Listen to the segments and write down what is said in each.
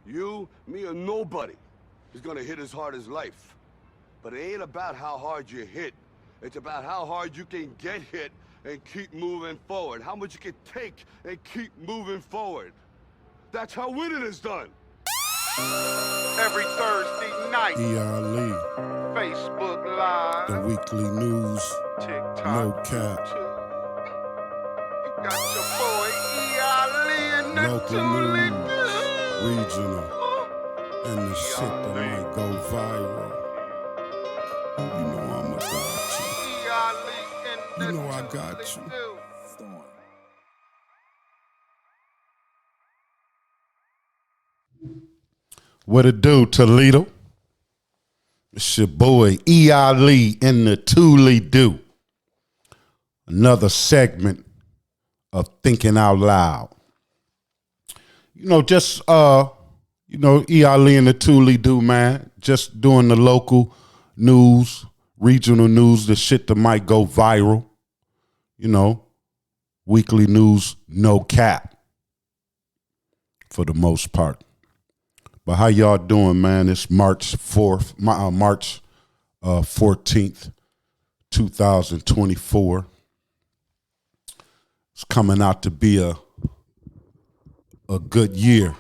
You, me, or nobody is gonna hit as hard as life. But it ain't about how hard you hit. It's about how hard you can get hit and keep moving forward. How much you can take and keep moving forward. That's how winning is done. Every Thursday night, E.Ali, Facebook Live, the weekly news, TikTok, no cap, YouTube. You got your boy E.Ali and the local news, ToLe'Do. regional, and the shit that might go viral. You know I'ma got E.Ali and you. the You know I got you. ToLe'Do. What it do, Toledo? It's your boy E.Ali in the Toledo. Another segment of Thinking Out Loud. You know, just E.Ali in the Toledo, man. Just doing the local news, regional news, the shit that might go viral. You know, weekly news, no cap, for the most part. But how y'all doing, man? It's March 4th, March 14th, 2024. It's coming out to be a good year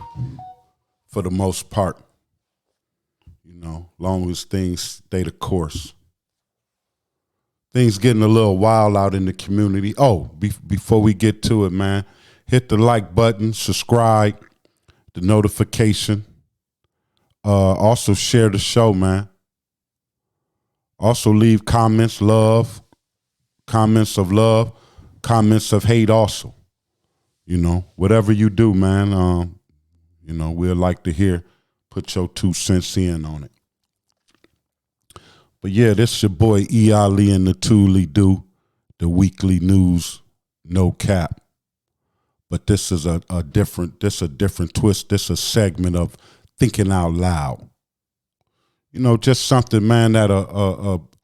for the most part. You know, long as things stay the course. Things getting a little wild out in the community. Oh, before we get to it, man, hit the like button, subscribe, the notification. Also share the show, man. Also leave comments of love, comments of hate also. You know, whatever you do, man, you know, we'd like to hear, put your 2 cents in on it. But yeah, this your boy E.Ali and the Toledo, the weekly news, no cap. But this is a different twist. This is a segment of Thinking Out Loud. You know, just something, man, that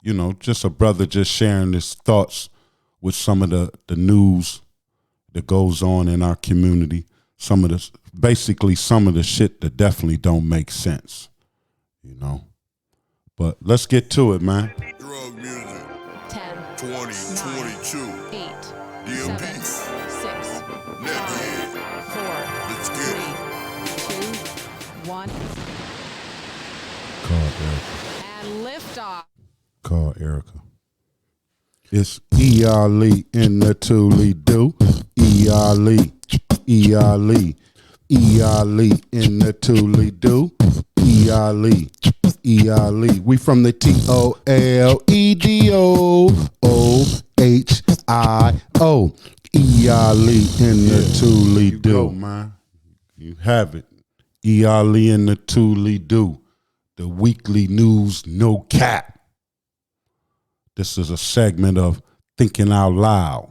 you know, just a brother just sharing his thoughts with some of the news that goes on in our community. Basically some of the shit that definitely don't make sense, you know. But let's get to it, man. Drug music. 10, 2022. 8, DMP. 7, 6, 5, Neckhead. 4, Let's get it. 3, 2, 1, Call Erica. and liftoff. Call Erica. It's E.Ali in the Toledo. E.Ali. E.Ali. E.Ali in the Toledo. E.Ali. E.Ali. We from the Toledo. Ohio. E.Ali in the Toledo. Man. You have it. E.Ali in the Toledo. The weekly news, no cap. This is a segment of Thinking Out Loud.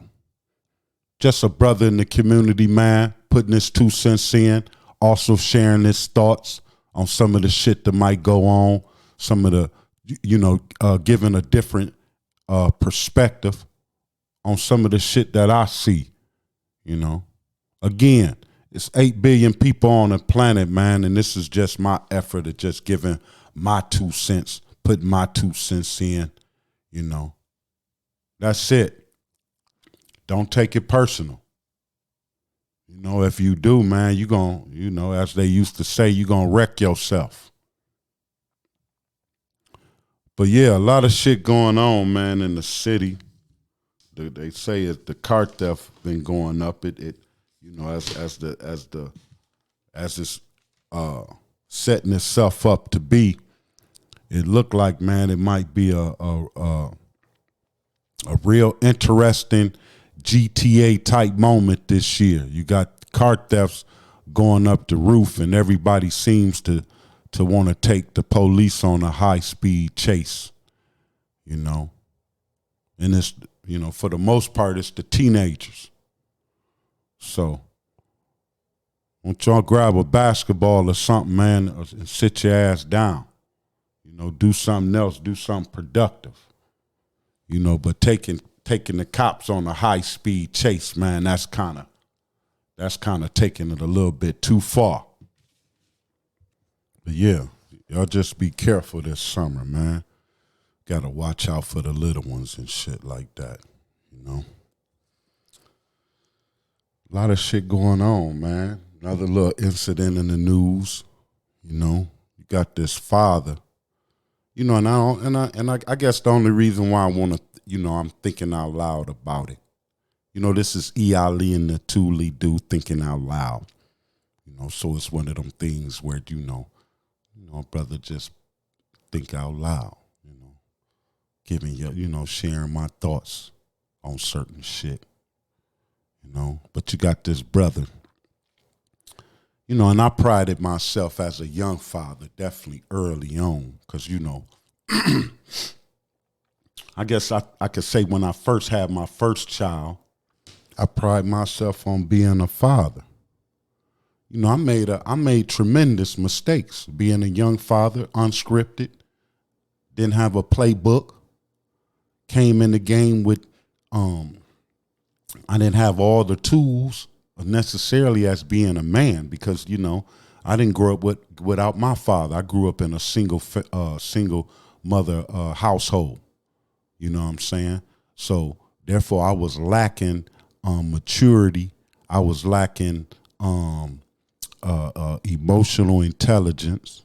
Just a brother in the community, man, putting his 2 cents in, also sharing his thoughts on some of the shit that might go on, some of the, you know, giving a different perspective on some of the shit that I see, you know. Again, it's 8 billion people on the planet, man, and this is just my effort of just giving my 2 cents, putting my 2 cents in, you know. That's it. Don't take it personal. You know, if you do, man, you gon', you know, as they used to say, you gonna wreck yourself. But yeah, a lot of shit going on, man, in the city. They say the car theft been going up. It you know, as it's setting itself up to be, it looked like, man, it might be a real interesting GTA type moment this year. You got car thefts going up the roof, and everybody seems to want to take the police on a high speed chase, you know. And it's, you know, for the most part, it's the teenagers. So, won't y'all grab a basketball or something, man, and sit your ass down. You know, do something else, do something productive. You know, but taking the cops on a high speed chase, man, that's kind of taking it a little bit too far. But yeah, y'all just be careful this summer, man. Gotta watch out for the little ones and shit like that, you know. A lot of shit going on, man. Another little incident in the news, you know. You got this father, you know, I guess the only reason why I want to, you know, I'm thinking out loud about it. You know, this is E.Ali and the ToLe'Do thinking out loud. You know, so it's one of them things where, you know, brother, just think out loud, you know, giving you, you know, sharing my thoughts on certain shit, you know. But you got this brother, you know, and I prided myself as a young father, definitely early on, because, you know, I guess I could say when I first had my first child, I pride myself on being a father. You know, I made tremendous mistakes being a young father, unscripted, didn't have a playbook, came in the game with, I didn't have all the tools necessarily as being a man because, you know, I didn't grow up without my father. I grew up in a single mother household. You know what I'm saying? So therefore, I was lacking maturity. I was lacking emotional intelligence.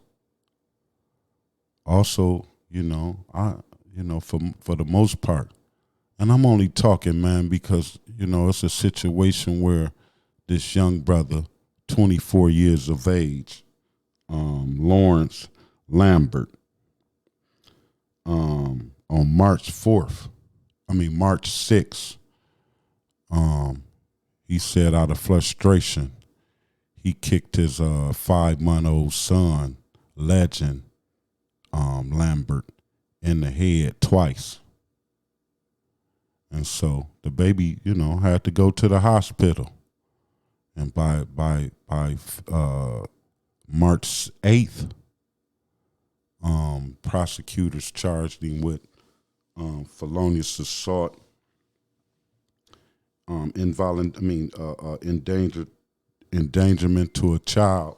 Also, for the most part, and I'm only talking, man, because, you know, it's a situation where this young brother, 24 years of age, Lawrence Lambert, on March 6th, he said out of frustration, he kicked his 5-month-old son, Legend Lambert, in the head twice. And so the baby, you know, had to go to the hospital. And by March 8th, prosecutors charged him with felonious assault, endangerment to a child,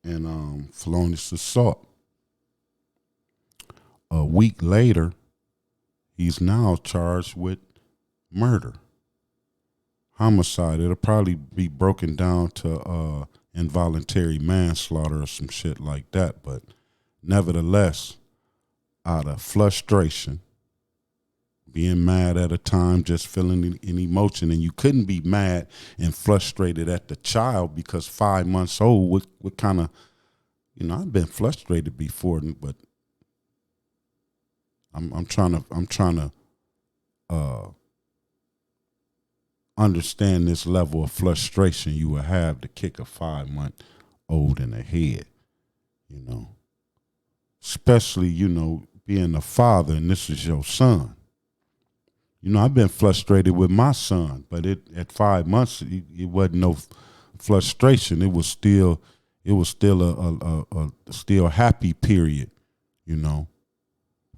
and felonious assault. A week later, he's now charged with murder, homicide. It'll probably be broken down to involuntary manslaughter or some shit like that. But nevertheless, out of frustration, being mad at a time, just feeling an emotion, and you couldn't be mad and frustrated at the child because 5 months old. What kind of, you know, I've been frustrated before, but I'm trying to understand this level of frustration you will have to kick a 5-month-old in the head, you know, especially, you know, being a father and this is your son. You know, I've been frustrated with my son, but at 5 months, it wasn't no frustration. It was still a still happy period, you know.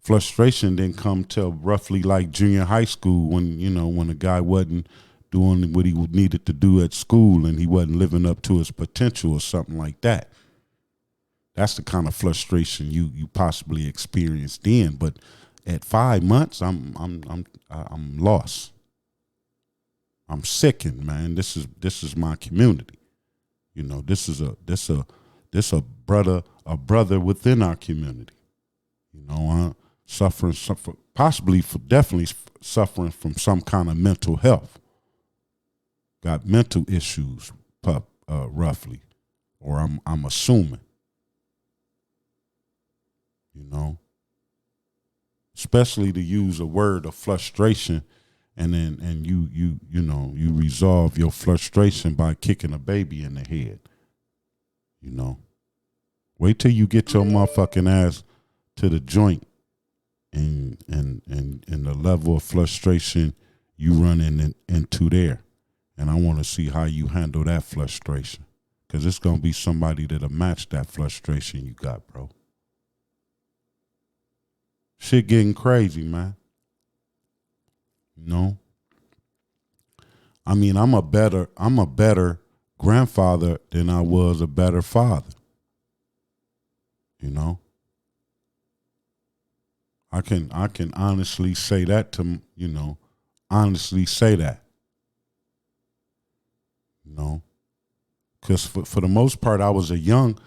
Frustration didn't come till roughly like junior high school when a guy wasn't doing what he needed to do at school and he wasn't living up to his potential or something like that. That's the kind of frustration you possibly experienced then. But at 5 months, I'm lost. I'm sickened, man. This is my community. You know, this is a brother within our community. You know, definitely suffering from some kind of mental health. Got mental issues, roughly, or I'm assuming. You know, especially to use a word of frustration, and you resolve your frustration by kicking a baby in the head. You know, wait till you get your motherfucking ass to the joint, and the level of frustration you run into there, and I want to see how you handle that frustration, because it's gonna be somebody that'll match that frustration you got, bro. Shit getting crazy, man. You know? I mean, I'm a better grandfather than I was a better father. You know, I can honestly say that to, you know, honestly say that, you know, because for the most part, I was a young,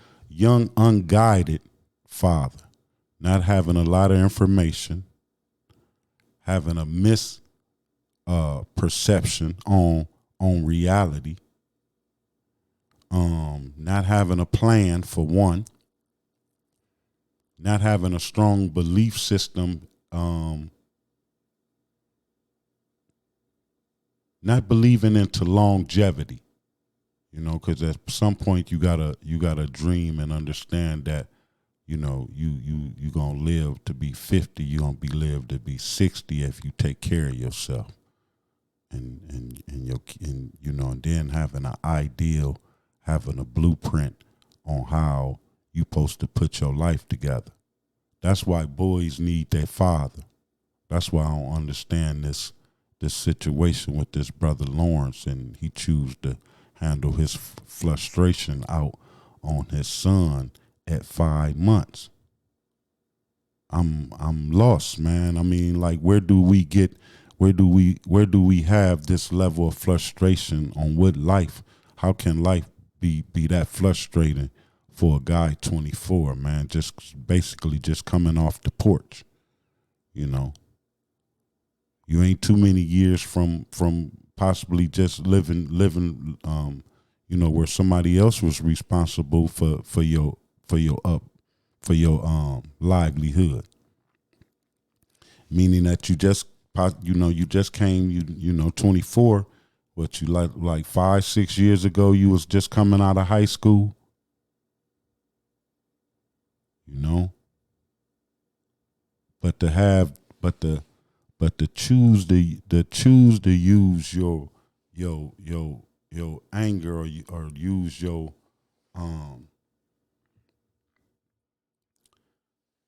unguided father, not having a lot of information, having a perception on reality, not having a plan for one, not having a strong belief system, not believing into longevity, you know, because at some point you gotta dream and understand that, you know, you gonna live to be 50, you gonna be live to be 60 if you take care of yourself, and you know, and then having an ideal, having a blueprint on how you supposed to put your life together. That's why boys need their father. That's why I don't understand this situation with this brother Lawrence, and he choose to handle his frustration out on his son at 5 months. I'm lost, man. I mean, like, where do we have this level of frustration on what life? How can life be that frustrating for a guy 24, man? Just basically just coming off the porch, you know. You ain't too many years from possibly just living, you know, where somebody else was responsible for your livelihood. Meaning that you just, you know, you just came, you know, 24. What, you like 5-6 years ago, you was just coming out of high school, you know. But to have, but to choose to use your anger, or use your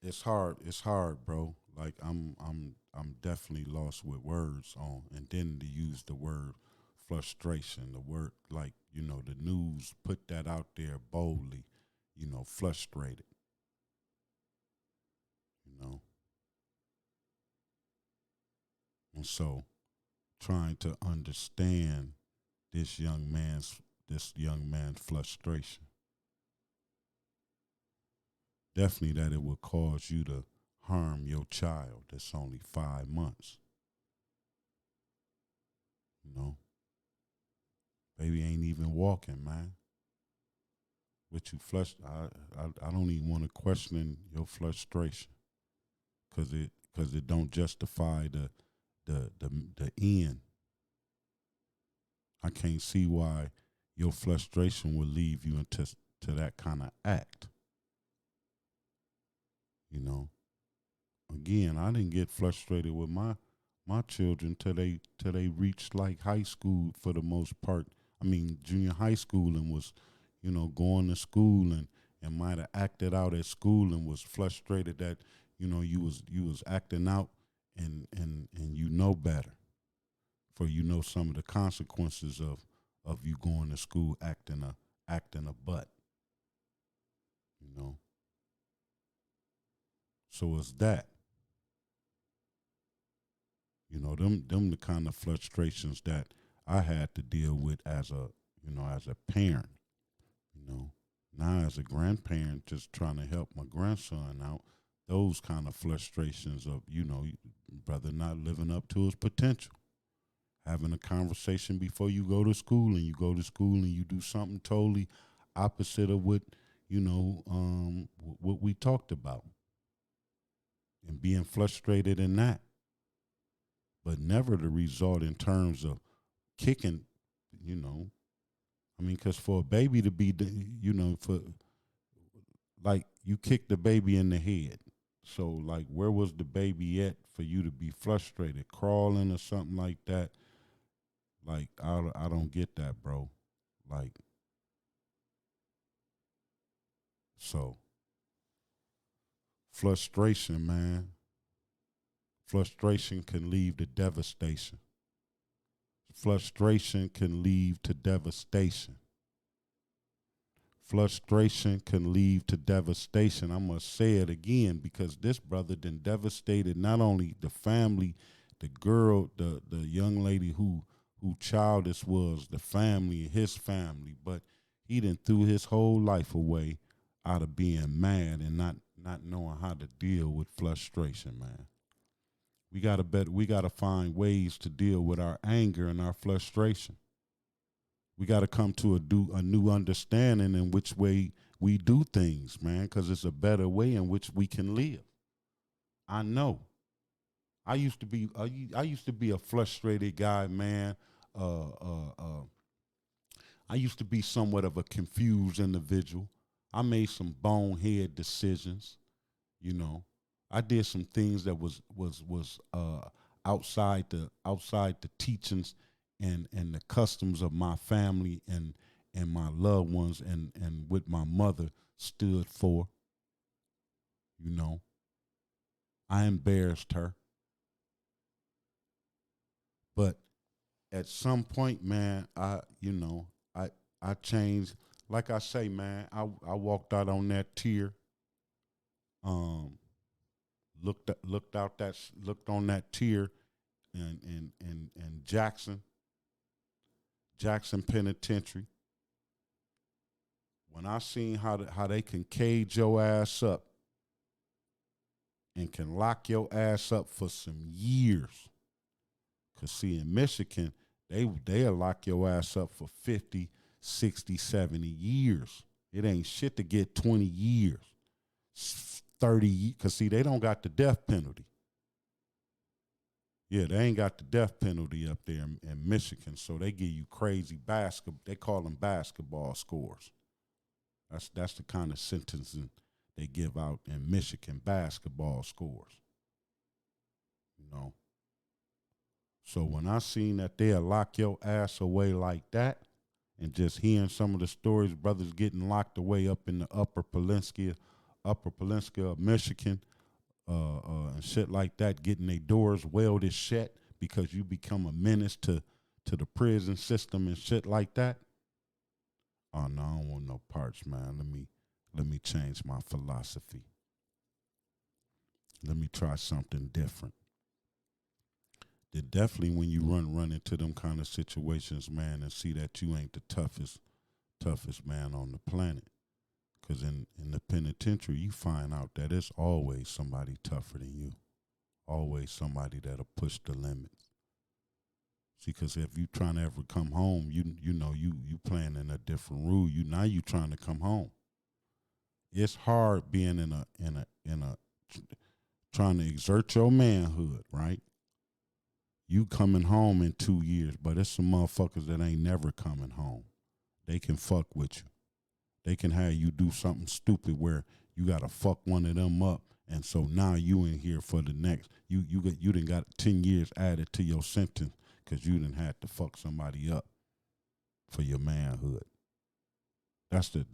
it's hard, bro. Like, I'm definitely lost with words on, and then to use the word frustration, the word, like, you know, the news put that out there boldly, you know, frustrated, you know. And so, trying to understand this young man's frustration. Definitely that it would cause you to harm your child that's only 5 months. You know, baby ain't even walking, man. With you I don't even want to question your frustration, cause it don't justify the end. I can't see why your frustration would leave you into to that kind of act. You know, again, I didn't get frustrated with my children till they reached like high school for the most part. I mean, junior high school, and was, you know, going to school, and might have acted out at school and was frustrated that, you know, you was acting out, and you know better, for you know some of the consequences of you going to school acting a butt, you know. So it's that. You know, them the kind of frustrations that I had to deal with as a, you know, as a parent. You know, now as a grandparent, just trying to help my grandson out, those kind of frustrations of, you know, brother not living up to his potential, having a conversation before you go to school, and you go to school and you do something totally opposite of what, you know, what we talked about, and being frustrated in that, but never the result in terms of kicking, you know. I mean, because for a baby to be, you know, for, like, you kick the baby in the head. So, like, where was the baby at for you to be frustrated, crawling or something like that? Like, I don't get that, bro. Like, so, frustration, man. Frustration can lead to devastation. Frustration can lead to devastation. Frustration can lead to devastation. I must say it again because this brother done devastated not only the family, the girl, the young lady who child this was, the family, his family, but he done threw his whole life away out of being mad and not knowing how to deal with frustration, man. We gotta find ways to deal with our anger and our frustration. We got to come to a new understanding in which way we do things, man, because it's a better way in which we can live. I know. I used to be a frustrated guy, man. I used to be somewhat of a confused individual. I made some bonehead decisions, you know. I did some things that was outside the teachings and the customs of my family and my loved ones and what my mother stood for. You know, I embarrassed her. But at some point, man, I changed. Like I say, man, I walked out on that tier. Looked on that tier in Jackson Penitentiary. When I seen how they can cage your ass up and can lock your ass up for some years. Cause see, in Michigan, they'll lock your ass up for 50, 60, 70 years. It ain't shit to get 20 years, 30, cause see, they don't got the death penalty. Yeah, they ain't got the death penalty up there in Michigan, so they give you crazy basketball. They call them basketball scores. That's the kind of sentencing they give out in Michigan, basketball scores. You know. So when I seen that they'll lock your ass away like that, and just hearing some of the stories, brothers getting locked away up in the Upper Peninsula of Michigan, and shit like that, getting their doors welded shut because you become a menace to the prison system and shit like that. Oh no, I don't want no parts, man. Let me change my philosophy. Let me try something different. Then definitely when you run into them kind of situations, man, and see that you ain't the toughest man on the planet. Because in the penitentiary, you find out that it's always somebody tougher than you. Always somebody that'll push the limits. See, because if you trying to ever come home, you know you playing in a different rule. Now you trying to come home. It's hard being in a trying to exert your manhood, right? You coming home in 2 years, but it's some motherfuckers that ain't never coming home. They can fuck with you. They can have you do something stupid where you gotta fuck one of them up, and so now you in here for the next. You done got 10 years added to your sentence because you done had to fuck somebody up for your manhood. That's the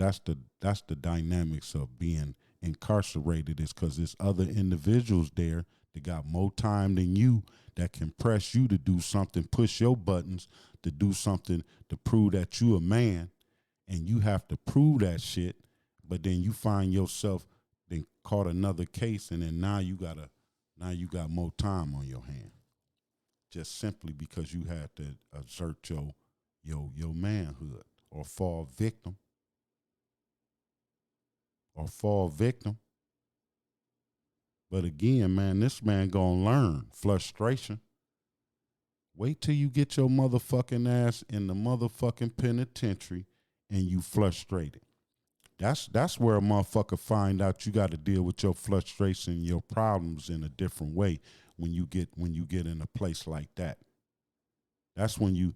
dynamics of being incarcerated, is because there's other individuals there that got more time than you that can press you to do something, push your buttons to do something to prove that you a man. And you have to prove that shit, but then you find yourself then caught another case, and then now you got more time on your hand, just simply because you had to assert your manhood or fall victim. But again, man, this man gonna learn frustration. Wait till you get your motherfucking ass in the motherfucking penitentiary and you frustrated. That's where a motherfucker find out you got to deal with your frustration and your problems in a different way when you get in a place like that. That's when you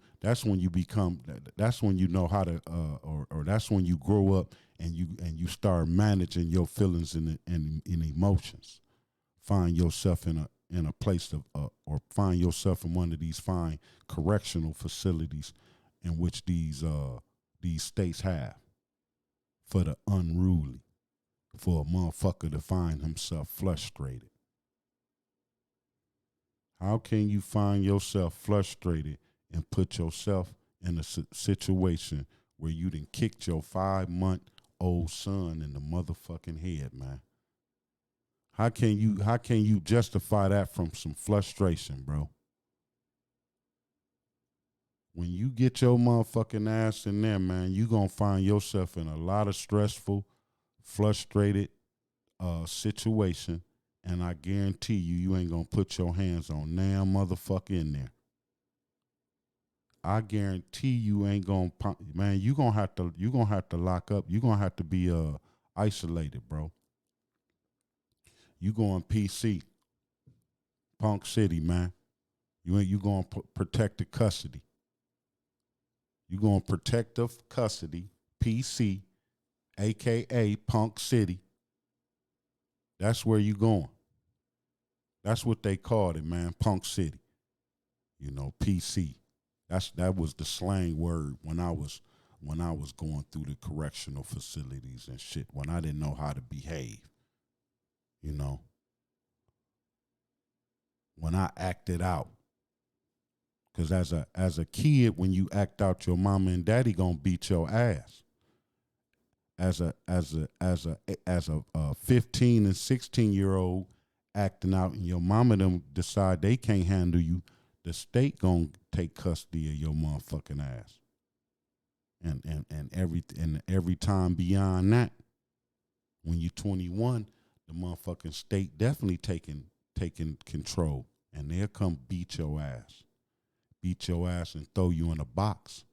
know how to or that's when you grow up and you start managing your feelings and emotions. Find yourself in a place of or find yourself in one of these fine correctional facilities in which these states have for the unruly, for a motherfucker to find himself frustrated. How can you find yourself frustrated and put yourself in a situation where you done kicked your 5-month old son in the motherfucking head, man. How can you justify that from some frustration, bro? When you get your motherfucking ass in there, man, you gonna find yourself in a lot of stressful, frustrated situation, and I guarantee you ain't gonna put your hands on damn motherfucker in there. I guarantee you ain't gonna, man. You gonna have to lock up. You gonna have to be isolated, bro. You going PC, Punk City, man. You going protective custody. You going protective custody, PC, aka Punk City. That's where you going. That's what they called it, man. Punk City. You know, PC. That was the slang word when I was going through the correctional facilities and shit, when I didn't know how to behave. You know. When I acted out. Cause as a kid, when you act out, your mama and daddy gonna beat your ass. As a 15 and 16-year-old acting out, and your mama them decide they can't handle you, the state gonna take custody of your motherfucking ass. And every time beyond that, when you're 21, the motherfucking state definitely taking control, and they'll come beat your ass and throw you in a box.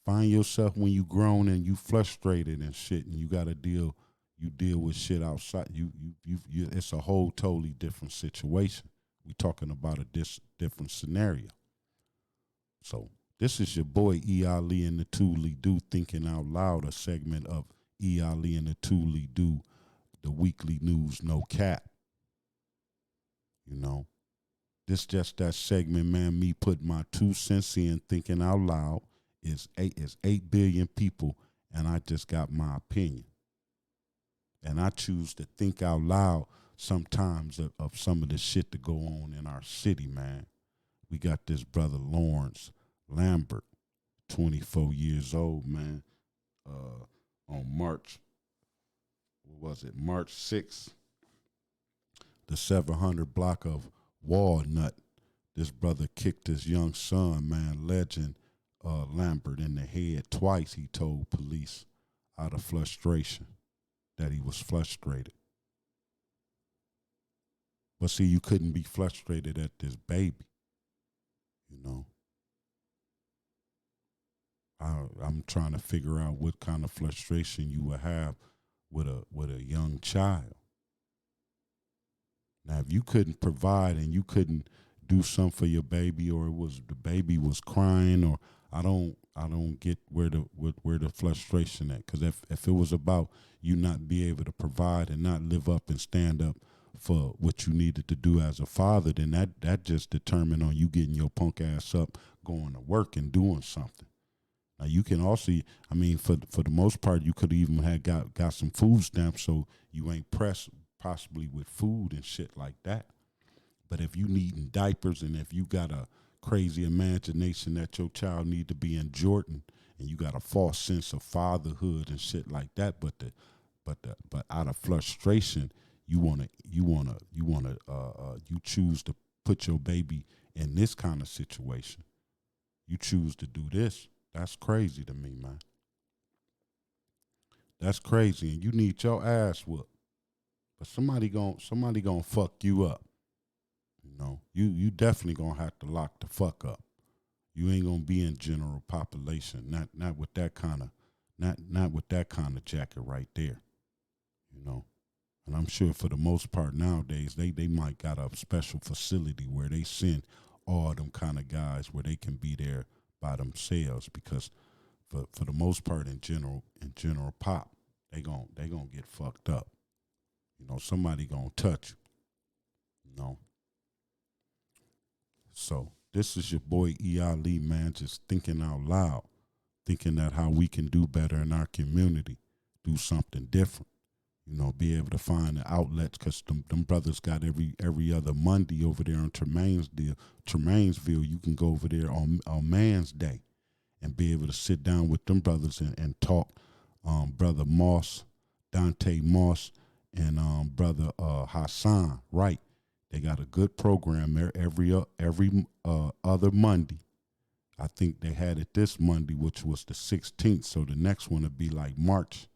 Find yourself when you grown and you frustrated and shit, and you deal with shit outside. You it's a whole totally different situation. We talking about a different scenario. So this is your boy E.Ali and the ToLe'Do thinking out loud, a segment of E.Ali and the ToLe'Do, the weekly news, no cap. You know, this just that segment, man. Me putting my 2 cents in, thinking out loud. Is 8 billion people, and I just got my opinion. And I choose to think out loud sometimes of some of the shit that go on in our city, man. We got this brother Lawrence Lambert, 24 years old, man. On March 6th, the 700 block of Walnut, this brother kicked his young son, man, legend Lambert, in the head twice, he told police, out of frustration, that he was frustrated. But see, you couldn't be frustrated at this baby, you know. I'm trying to figure out what kind of frustration you would have with a young child. Now, if you couldn't provide and you couldn't do something for your baby, or the baby was crying, or I don't get where the frustration at. Because if it was about you not be able to provide and not live up and stand up for what you needed to do as a father, then that just determined on you getting your punk ass up, going to work and doing something. Now you can also, I mean, for the most part, you could even have got some food stamps, so you ain't pressed possibly with food and shit like that. But if you needing diapers, and if you got a crazy imagination that your child need to be in Jordan, and you got a false sense of fatherhood and shit like that, but out of frustration, you choose to put your baby in this kind of situation. You choose to do this. That's crazy to me, man. That's crazy, and you need your ass whooped. But somebody gonna fuck you up. You know, you definitely gonna have to lock the fuck up. You ain't gonna be in general population. Not with that kind of jacket right there. You know. And I'm sure for the most part nowadays they might got a special facility where they send all them kind of guys where they can be there by themselves, because for the most part in general pop, they gonna get fucked up. You know, somebody gonna touch you. You know. So this is your boy E.Ali, man, just thinking out loud, thinking that how we can do better in our community, do something different. You know, be able to find the outlets, because them brothers got every other Monday over there on Tremainsville. You can go over there on Man's Day and be able to sit down with them brothers and talk Brother Moss, Dante Moss, and Brother Hassan Wright. They got a good program there every other Monday. I think they had it this Monday, which was the 16th. So the next one would be like March,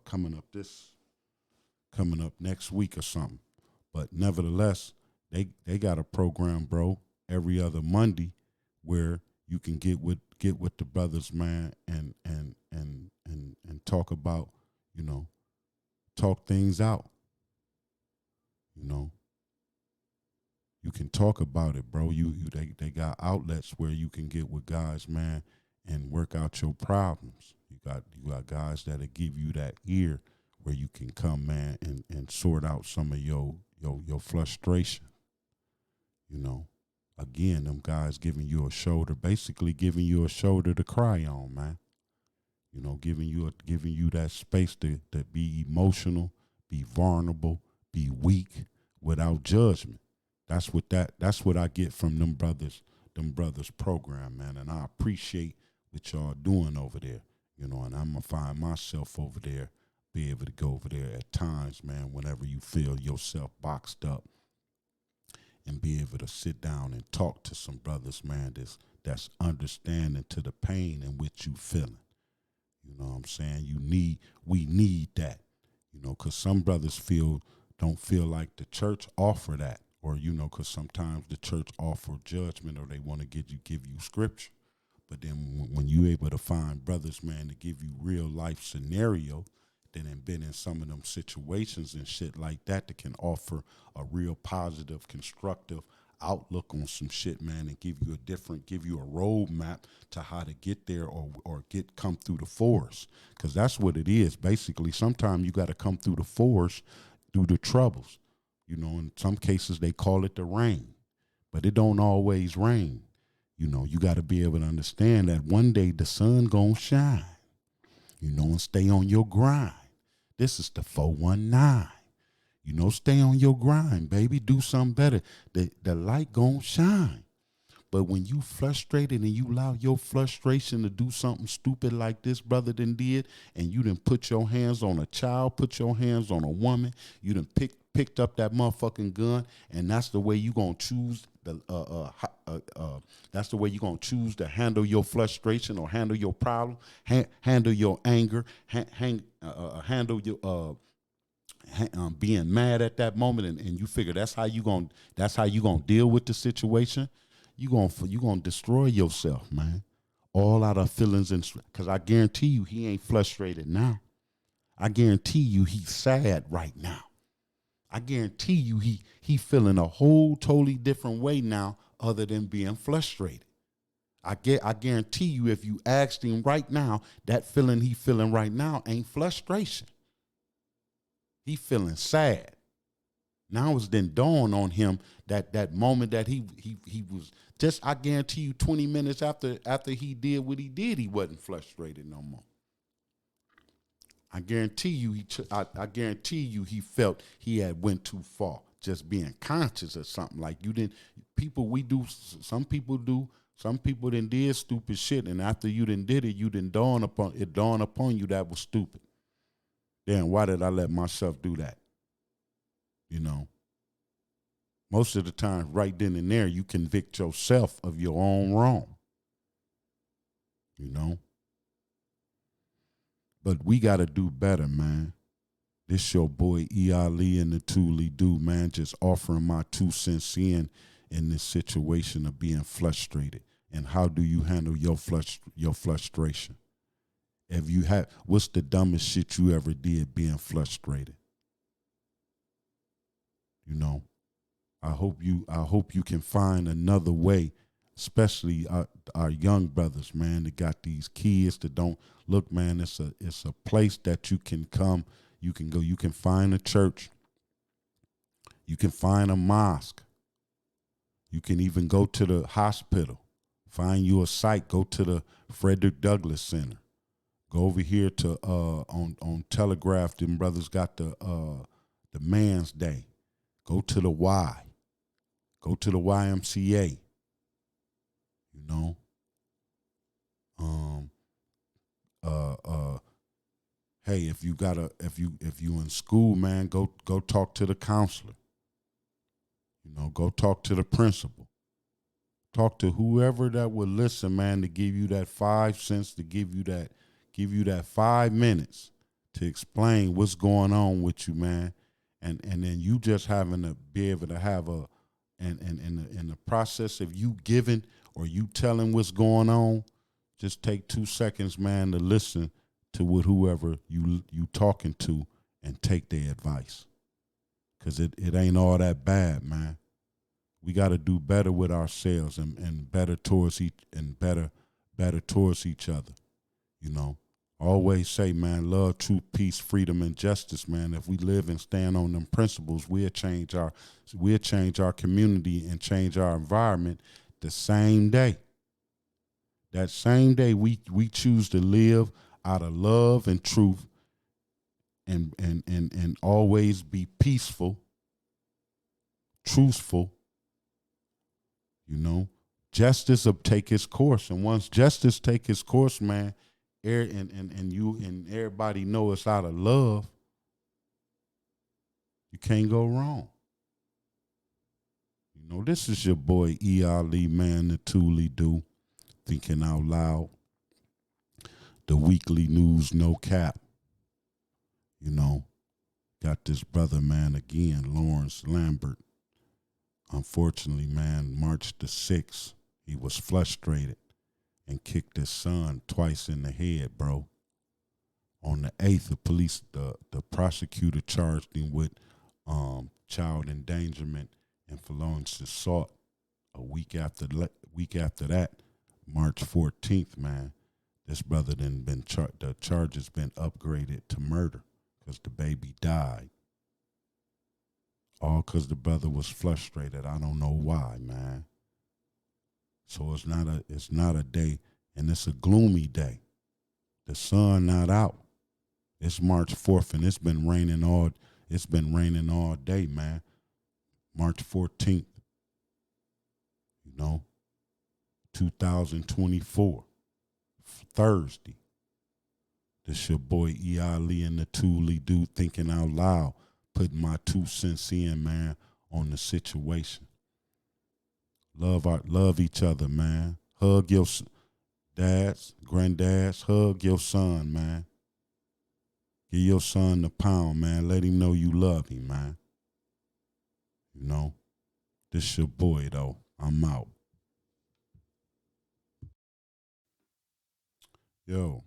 coming up next week or something. But nevertheless, they got a program, bro, every other Monday where you can get with the brothers, man, and talk about, talk things out. You can talk about it, bro. They got outlets where you can get with guys, man, and work out your problems. You got guys that'll give you that ear where you can come, man, and sort out some of your frustration. Again, them guys giving you a shoulder, basically giving you a shoulder to cry on, man. Giving you that space to be emotional, be vulnerable, be weak without judgment. That's what I get from them brothers program, man. And I appreciate what y'all doing over there. And I'm gonna find myself over there, be able to go over there at times, man, whenever you feel yourself boxed up, and be able to sit down and talk to some brothers, man, that's understanding to the pain in which you feeling. You know what I'm saying? We need that, because some brothers don't feel like the church offer that, or, because sometimes the church offer judgment, or they want to give you scripture. But then when you able to find brothers, man, to give you real life scenario, then have been in some of them situations and shit like that can offer a real positive, constructive outlook on some shit, man, and give you a roadmap to how to get there or come through the forest. Because that's what it is. Basically, sometimes you got to come through the forest, through the troubles. In some cases they call it the rain, but it don't always rain. You got to be able to understand that one day the sun gonna shine, and stay on your grind. This is the 419. Stay on your grind, baby. Do something better. The light gonna shine. But when you frustrated and you allow your frustration to do something stupid like this brother done did, and you done put your hands on a child, put your hands on a woman, you done picked up that motherfucking gun, and that's the way you gonna choose that's the way you gonna choose to handle your frustration or handle your problem, handle your anger, handle your being mad at that moment, and you figure that's how you gonna deal with the situation. You gonna destroy yourself, man. All out of feelings, and because I guarantee you he ain't frustrated now. I guarantee you he's sad right now. I guarantee you he feeling a whole totally different way now, other than being frustrated. I guarantee you if you asked him right now, that feeling he feeling right now ain't frustration. He feeling sad. Now it's then dawned on him that moment that he was just, I guarantee you 20 minutes after he did what he did, he wasn't frustrated no more. I guarantee you he felt he had went too far, just being conscious of something. Like some people done did stupid shit, and after you done did it, it dawned upon you that was stupid. Then why did I let myself do that? Most of the time, right then and there, you convict yourself of your own wrong. But we got to do better, man. This your boy E.Ali and the ToLe'Do, man, just offering my 2 cents in this situation of being frustrated. And how do you handle your frustration? What's the dumbest shit you ever did being frustrated? I hope you can find another way, especially our young brothers, man, that got these kids that don't look, man. It's a place that you can come, you can go, you can find a church, you can find a mosque, you can even go to the hospital, find you a site, go to the Frederick Douglass Center, go over here to on Telegraph. Them brothers got the Man's Day. Go to the Y. Go to the YMCA. hey, if you in school, man, go talk to the counselor. You know, go talk to the principal. Talk to whoever that would listen, man, to give you that 5 cents, to give you that 5 minutes to explain what's going on with you, man. And then you just having to be able to have in the process of you giving or you telling what's going on, just take 2 seconds, man, to listen to what whoever you talking to and take their advice. Cause it ain't all that bad, man. We got to do better with ourselves and better towards each other. You know, always say, man, love, truth, peace, freedom, and justice, man. If we live and stand on them principles, we'll change our community and change our environment the same day. That same day we choose to live out of love and truth and always be peaceful, truthful. You know, justice will take its course, and once justice take its course, man, and everybody know it's out of love, you can't go wrong. You know, this is your boy E.Ali, man, the ToLe'Do, thinking out loud. The weekly news, no cap. You know, got this brother, man, again, Lawrence Lambert. Unfortunately, man, March the 6th, he was frustrated and kicked his son twice in the head, bro. On the 8th, the prosecutor charged him with child endangerment and felonious assault. A week after that, March 14th, man, this brother the charges been upgraded to murder because the baby died. All because the brother was frustrated. I don't know why, man. So it's not a day, and it's a gloomy day. The sun not out. It's March 4th, and it's been raining all day, man. March 14th, you know, 2024, Thursday. This your boy E.Ali and the ToLe'Do, thinking out loud, putting my 2 cents in, man, on the situation. Love each other, man. Hug your dads, granddads. Hug your son, man. Give your son the pound, man. Let him know you love him, man. You know, this your boy, though. I'm out. Yo.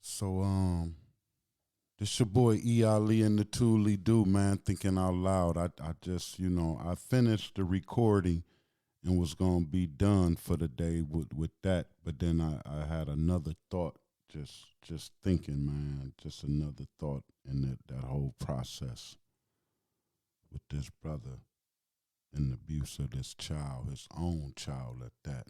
So, this your boy E.Ali and the ToLe'Do, man, thinking out loud. I just, I finished the recording and was gonna be done for the day with that, but then I had another thought, just thinking, man, just another thought in that whole process with this brother and the abuse of this child, his own child at that.